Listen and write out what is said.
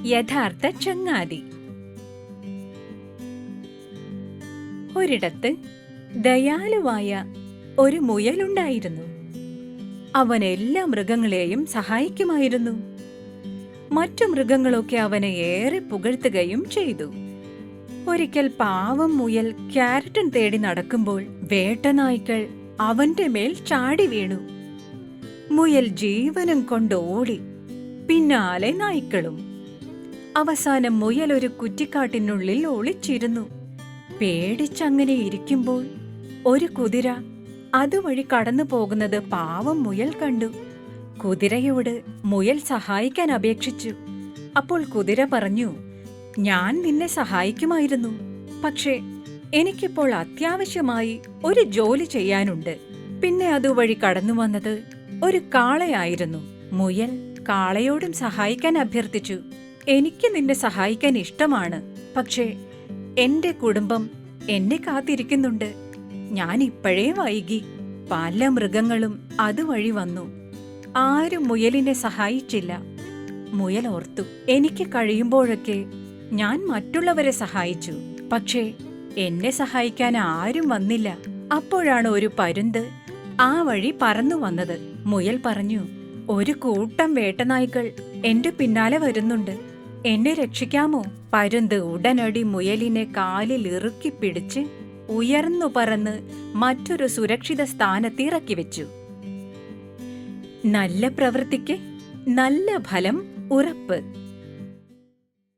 യഥാർത്ഥ ചങ്ങാതി. ഒരിടത്ത് ദയാലുവായ ഒരു മുയലുണ്ടായിരുന്നു. അവൻ എല്ലാ മൃഗങ്ങളെയും സഹായിക്കുമായിരുന്നു. മറ്റു മൃഗങ്ങളൊക്കെ അവനെ ഏറെ പുകഴ്ത്തുകയും ചെയ്തു. ഒരിക്കൽ പാവം മുയൽ ക്യാരറ്റും തേടി നടക്കുമ്പോൾ വേട്ടനായ്ക്കൾ അവന്റെ മേൽ ചാടി വീണു. മുയൽ ജീവനും കൊണ്ട് ഓടി, പിന്നാലെ നായ്ക്കളും. അവസാനം മുയൽ ഒരു കുറ്റിക്കാട്ടിനുള്ളിൽ ഒളിച്ചിരുന്നു. പേടിച്ചങ്ങനെ ഇരിക്കുമ്പോൾ ഒരു കുതിര അതുവഴി കടന്നു പോകുന്നത് പാവം മുയൽ കണ്ടു. കുതിരയോട് മുയൽ സഹായിക്കാൻ അപേക്ഷിച്ചു. അപ്പോൾ കുതിര പറഞ്ഞു, ഞാൻ നിന്നെ സഹായിക്കുമായിരുന്നു, പക്ഷേ എനിക്കിപ്പോൾ അത്യാവശ്യമായി ഒരു ജോലി ചെയ്യാനുണ്ട്. പിന്നെ അതുവഴി കടന്നു വന്നത് ഒരു കാളയായിരുന്നു. മുയൽ കാളയോടും സഹായിക്കാൻ അഭ്യർത്ഥിച്ചു. എനിക്ക് നിന്നെ സഹായിക്കാൻ ഇഷ്ടമാണ്, പക്ഷേ എന്റെ കുടുംബം എന്നെ കാത്തിരിക്കുന്നുണ്ട്. ഞാൻ ഇപ്പോഴേ വൈകി. പല മൃഗങ്ങളും അതുവഴി വന്നു. ആരും മുയലിനെ സഹായിച്ചില്ല. മുയൽ ഓർത്തു, എനിക്ക് കഴിയുമ്പോഴൊക്കെ ഞാൻ മറ്റുള്ളവരെ സഹായിച്ചു, പക്ഷേ എന്നെ സഹായിക്കാൻ ആരും വന്നില്ല. അപ്പോഴാണ് ഒരു പരുന്ത് ആ വഴി പറന്നു വന്നത്. മുയൽ പറഞ്ഞു, ഒരു കൂട്ടം വേട്ടനായ്ക്കൾ എന്റെ പിന്നാലെ വരുന്നുണ്ട്, എന്നെ രക്ഷിക്കാമോ? പരുന്ത് ഉടനടി മുയലിനെ കാലിൽ ഇറുക്കി പിടിച്ച് ഉയർന്നു പറന്ന് മറ്റൊരു സുരക്ഷിത സ്ഥാനത്ത് ഇറക്കി വെച്ചു. നല്ല പ്രവൃത്തിക്ക് നല്ല ഫലം ഉറപ്പ്.